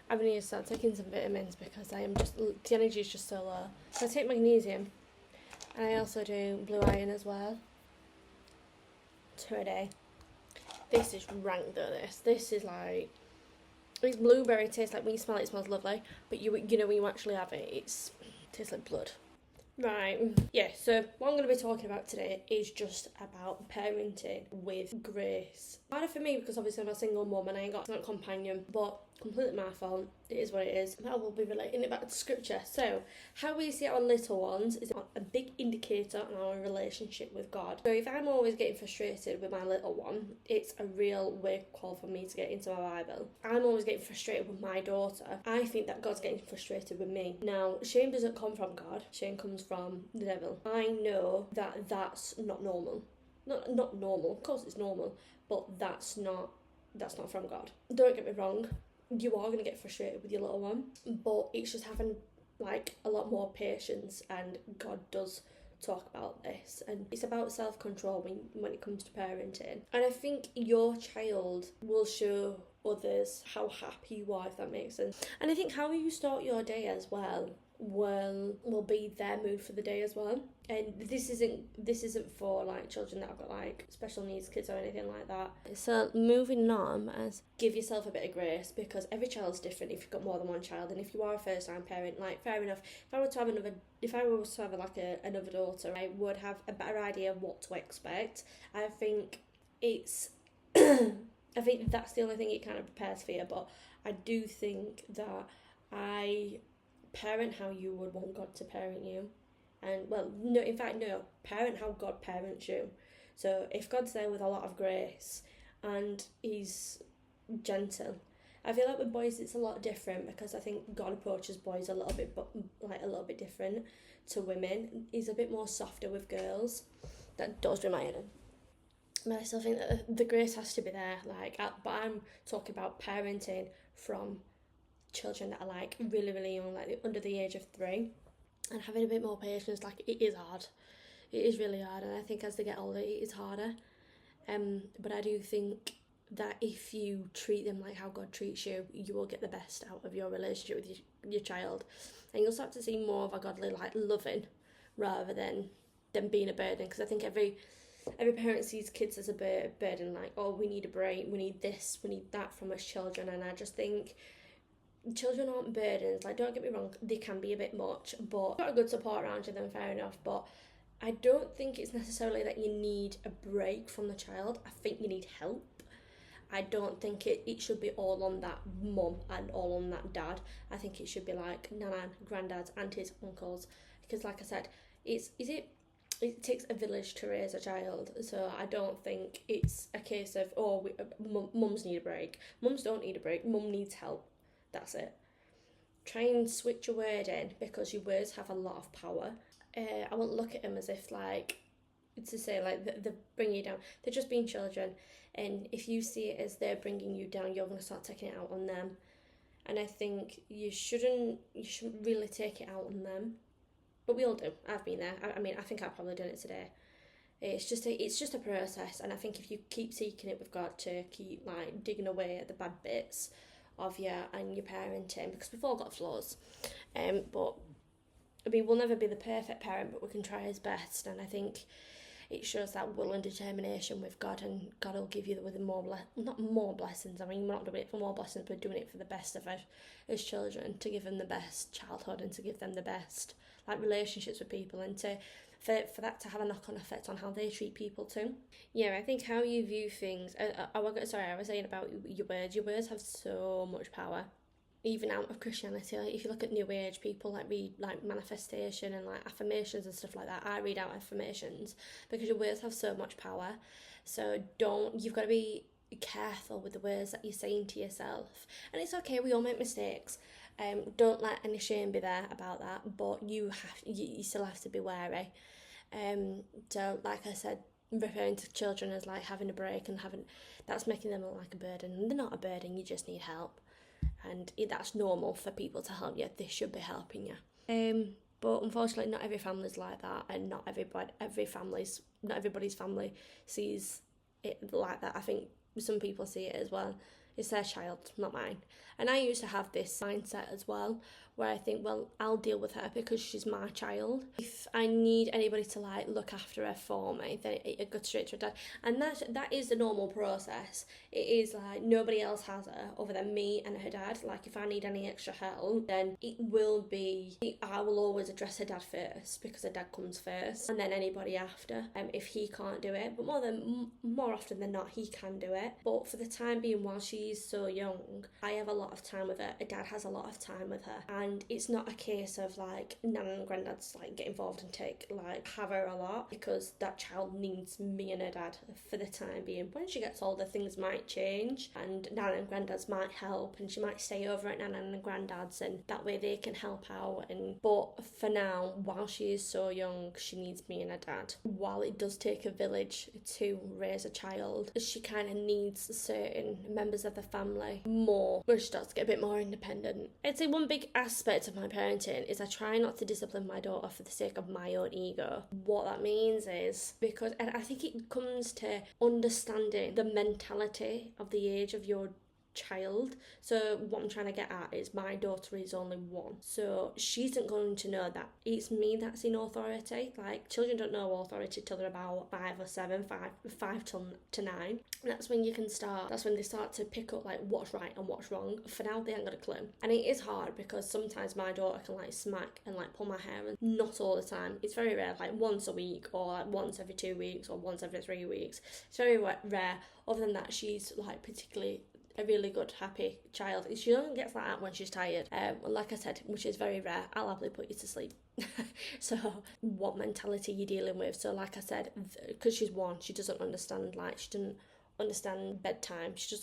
I need to start taking some vitamins because the energy is just so low. So I take magnesium, and I also do blue iron as well. 2 a day. This is rank though. This is like, it's blueberry taste. Like when you smell it, it smells lovely. But you know when you actually have it, it tastes like blood. Right, yeah, so what I'm going to be talking about today is just about parenting with grace. Harder for me because obviously I'm a single mum and I ain't got a companion, but completely my fault. It is what it is. I will be relating it back to scripture. So, how we see our little ones is a big indicator on our relationship with God. So if I'm always getting frustrated with my little one, it's a real wake call for me to get into my Bible. I'm always getting frustrated with my daughter. I think that God's getting frustrated with me. Now, shame doesn't come from God. Shame comes from the devil. I know that that's not normal. Not normal. Of course it's normal, but that's not from God. Don't get me wrong. You are going to get frustrated with your little one, but it's just having like a lot more patience, and God does talk about this, and it's about self-control when it comes to parenting. And I think your child will show others how happy you are, if that makes sense. And I think how you start your day as well will be their mood for the day as well. And this isn't for like children that have got like special needs kids or anything like that. So moving on, as give yourself a bit of grace, because every child's different if you've got more than one child. And if you are a first time parent, like fair enough, if I were to have another daughter, I would have a better idea of what to expect. I think it's I think that's the only thing it kind of prepares for you, but I do think that I parent how you would want God to parent you. And parent how God parents you. So if God's there with a lot of grace and he's gentle, I feel like with boys it's a lot different, because I think God approaches boys a little bit different to women. He's a bit more softer with girls. That does remind him. But I still think that the grace has to be there. But I'm talking about parenting from children that are like really, really young, like under the age of 3, and having a bit more patience. Like, it is hard. It is really hard, and I think as they get older, it is harder. But I do think that if you treat them like how God treats you, you will get the best out of your relationship with your child, and you'll start to see more of a godly, like, loving rather than them being a burden. Because I think every parent sees kids as a burden, like, oh, we need a break, we need this, we need that from us children. And I just think children aren't burdens. Like, don't get me wrong, they can be a bit much, but got a good support around you, then fair enough. But I don't think it's necessarily that you need a break from the child. I think you need help. I don't think it should be all on that mum and all on that dad. I think it should be like nan, granddads, aunties, uncles, because like I said, it takes a village to raise a child. So I don't think it's a case of, mums need a break. Mums don't need a break. Mum needs help. That's it. Try and switch your word in, because your words have a lot of power. I won't look at them as if like to say like they're bringing you down. They're just being children, and if you see it as they're bringing you down, you're going to start taking it out on them. And I think you shouldn't really take it out on them, but we all do. I've been there. I mean, I think I've probably done it today. It's just a process, and I think if you keep seeking it with God to keep like digging away at the bad bits of you and your parenting, because we've all got flaws, but I mean, we'll never be the perfect parent, but we can try his best. And I think it shows that will and determination with God, and God will give you not more blessings. I mean, we're not doing it for more blessings, but doing it for the best of us as children, to give them the best childhood and to give them the best like relationships with people, and for that to have a knock-on effect on how they treat people too. Yeah, I think how you view things. I was saying about your words. Your words have so much power, even out of Christianity. Like, if you look at New Age people, like read like manifestation and like affirmations and stuff like that. I read out affirmations because your words have so much power. So you've got to be careful with the words that you're saying to yourself. And it's okay, we all make mistakes. Don't let any shame be there about that, but you still have to be wary. So like I said, referring to children as like having a break and that's making them look like a burden. And they're not a burden, you just need help. And that's normal for people to help you. They should be helping you. But unfortunately, not every family's like that, and not everybody's family sees it like that. I think some people see it as well It's their child, not mine. And I used to have this mindset as well, where I think, well, I'll deal with her because she's my child. If I need anybody to like look after her for me, then it goes straight to her dad. And that is the normal process. It is like nobody else has her other than me and her dad. Like if I need any extra help, then I will always address her dad first, because her dad comes first, and then anybody after. If he can't do it, but more often than not, he can do it. But for the time being, while she's so young, I have a lot of time with her. Her dad has a lot of time with her, and it's not a case of like Nana and Granddad's like get involved and have her a lot, because that child needs me and her dad for the time being. When she gets older, things might change, and Nana and Granddad's might help, and she might stay over at Nana and Granddad's, and that way they can help out. But for now, while she is so young, she needs me and her dad. While it does take a village to raise a child, she kind of needs certain members of the family more, where she starts to get a bit more independent. I'd say one big aspect of my parenting is I try not to discipline my daughter for the sake of my own ego. What that means is, because, and I think it comes to understanding the mentality of the age of your child. So what I'm trying to get at is, my daughter is only 1, so she isn't going to know that it's me that's in authority. Like, children don't know authority till they're about 5 or 7, 5 to 9. And that's when they start to pick up like what's right and what's wrong. For now, they ain't got a clue, and it is hard because sometimes my daughter can like smack and like pull my hair, and not all the time. It's very rare, like once a week, or like once every 2 weeks, or once every 3 weeks. It's very rare. Other than that, she's like particularly a really good, happy child. She only gets like that when she's tired. Like I said, which is very rare. I'll happily put you to sleep. So what mentality are you dealing with? So like I said, because she's 1, she doesn't understand, like she doesn't understand bedtime. She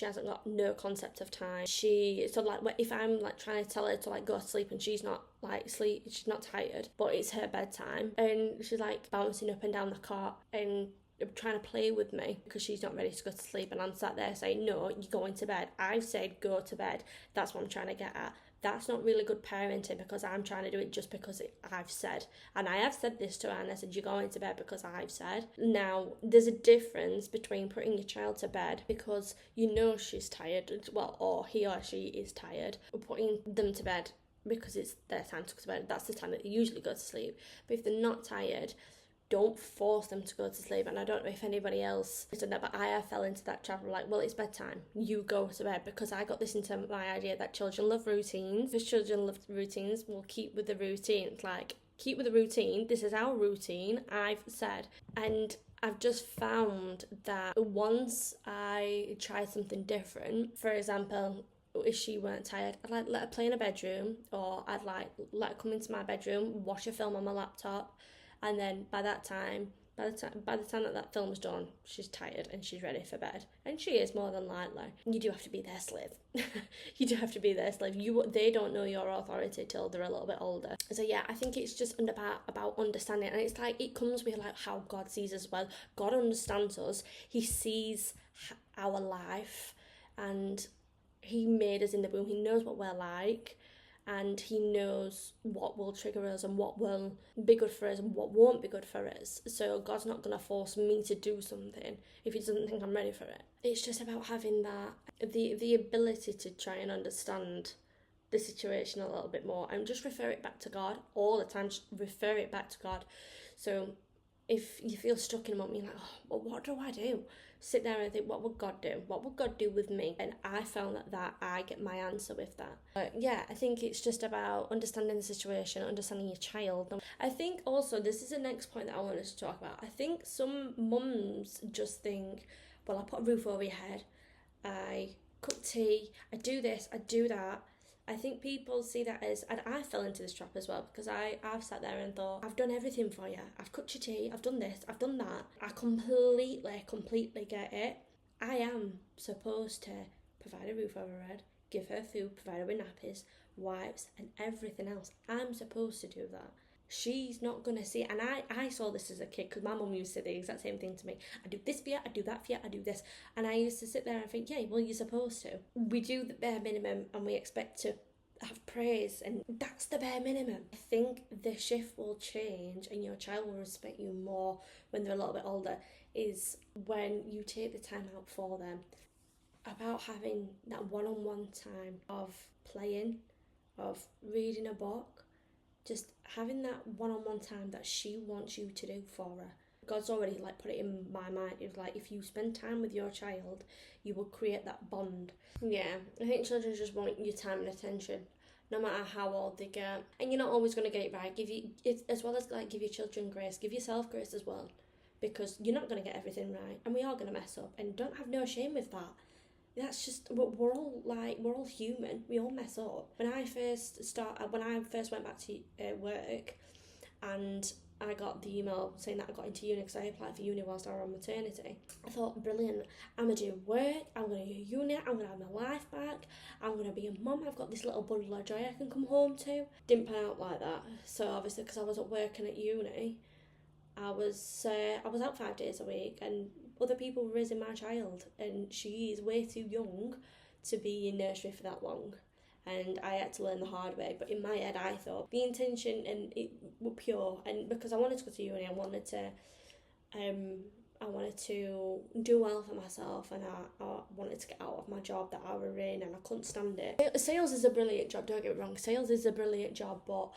hasn't got no concept of time. So like if I'm like trying to tell her to like go to sleep, and she's not she's not tired, but it's her bedtime, and she's like bouncing up and down the cot and trying to play with me because she's not ready to go to sleep, and I'm sat there saying, no, you're going to bed. I've said go to bed. That's what I'm trying to get at. That's not really good parenting, because I'm trying to do it just because I've said. And I have said this to her, and I said, you're going to bed because I've said. Now, there's a difference between putting your child to bed because you know she's tired, well, or he or she is tired, or putting them to bed because it's their time to go to bed. That's the time that they usually go to sleep. But if they're not tired, don't force them to go to sleep. And I don't know if anybody else has done that, but I fell into that trap of like, well, it's bedtime, you go to bed, because I got this into my idea that children love routines. If children love routines, we'll keep with the routine. Like, keep with the routine. This is our routine, I've said. And I've just found that once I try something different, for example, if she weren't tired, I'd like let her play in a bedroom, or I'd like let her come into my bedroom, watch a film on my laptop, and then by the time that film's done, she's tired and she's ready for bed. And she is, more than likely. You do have to be their slave. You do have to be their slave. They don't know your authority till they're a little bit older. So yeah, I think it's just about understanding. And it's like, it comes with like how God sees as well. God understands us. He sees our life, and he made us in the womb. He knows what we're like. And he knows what will trigger us and what will be good for us and what won't be good for us. So God's not going to force me to do something if he doesn't think I'm ready for it. It's just about having the ability to try and understand the situation a little bit more, and just refer it back to God all the time. Just refer it back to God. So if you feel stuck in a moment, you're like, oh, well, what do I do? Sit there and think, what would God do? What would God do with me? And I found that I get my answer with that. But yeah, I think it's just about understanding the situation, understanding your child. I think also, this is the next point that I wanted to talk about. I think some mums just think, well, I put a roof over your head, I cook tea, I do this, I do that. I think people see that as, and I fell into this trap as well, because I've sat there and thought, I've done everything for you. I've cooked your tea, I've done this, I've done that. I completely get it. I am supposed to provide a roof over her head, give her food, provide her with nappies, wipes, and everything else. I'm supposed to do that. She's not going to see it. And I saw this as a kid, because my mum used to say the exact same thing to me. I do this for you, I do that for you, I do this. And I used to sit there and think, yeah, well, you're supposed to. We do the bare minimum, and we expect to have praise, and that's the bare minimum. I think the shift will change, and your child will respect you more when they're a little bit older, is when you take the time out for them. about having that one-on-one time of playing, of reading a book, just having that one-on-one time that she wants you to do for her. God's already like put it in my mind. It was like, if you spend time with your child, you will create that bond. Yeah, I think children just want your time and attention, no matter how old they get. And you're not always going to get it right. Give you it, as well as like give your children grace, give yourself grace as well, because you're not going to get everything right, and we are going to mess up, and don't have no shame with that. That's just, we're all human. We all mess up. When I first went back to work, and I got the email saying that I got into uni because I applied for uni whilst I was on maternity. I thought, brilliant, I'm going to do work, I'm going to do uni, I'm going to have my life back, I'm going to be a mum, I've got this little bundle of joy I can come home to. Didn't pan out like that. So obviously, because I wasn't working at uni, I was out 5 days a week, and other people were raising my child, and she is way too young to be in nursery for that long. And I had to learn the hard way. But in my head, I thought the intention and it were pure, and because I wanted to go to uni, I wanted to do well for myself, and I wanted to get out of my job that I were in, and I couldn't stand it. Sales is a brilliant job, don't get me wrong. Sales is a brilliant job, but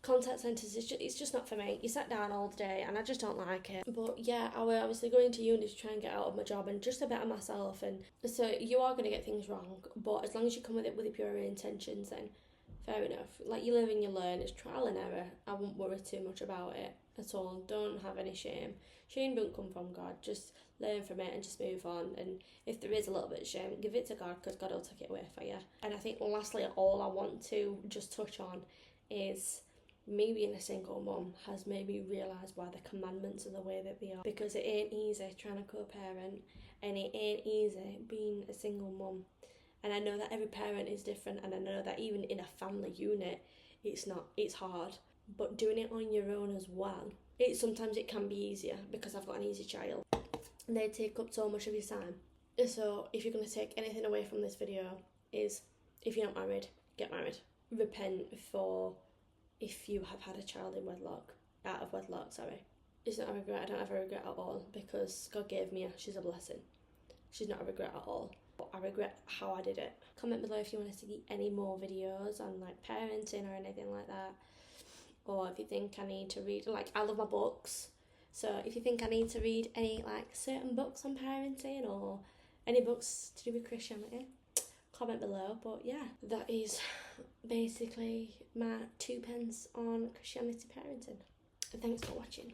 contact centres, it's just not for me. You sat down all day and I just don't like it. But yeah, I was obviously going to uni to try and get out of my job and just to better myself. And so you are going to get things wrong, but as long as you come with it with the pure intentions, then fair enough. Like, you live and you learn. It's trial and error. I won't worry too much about it at all. Don't have any shame. Shame don't come from God. Just learn from it and just move on. And if there is a little bit of shame, give it to God, because God will take it away for you. And I think lastly, all I want to just touch on is me being a single mum has made me realise why the commandments are the way that they are, because it ain't easy trying to co-parent, and it ain't easy being a single mum. And I know that every parent is different, and I know that even in a family unit it's hard, but doing it on your own as well, sometimes it can be easier, because I've got an easy child. They take up so much of your time. So if you're going to take anything away from this video, is if you're not married, get married. Repent for if you have had a child out of wedlock, sorry. It's not a regret. I don't have a regret at all, because God gave me her. She's a blessing. She's not a regret at all. But I regret how I did it. Comment below if you want to see any more videos on like parenting or anything like that. Or if you think I need to read, like, I love my books. So if you think I need to read any like certain books on parenting, or any books to do with Christianity, comment below. But yeah, that is basically my 2 pence on Christianity parenting. Thanks for watching.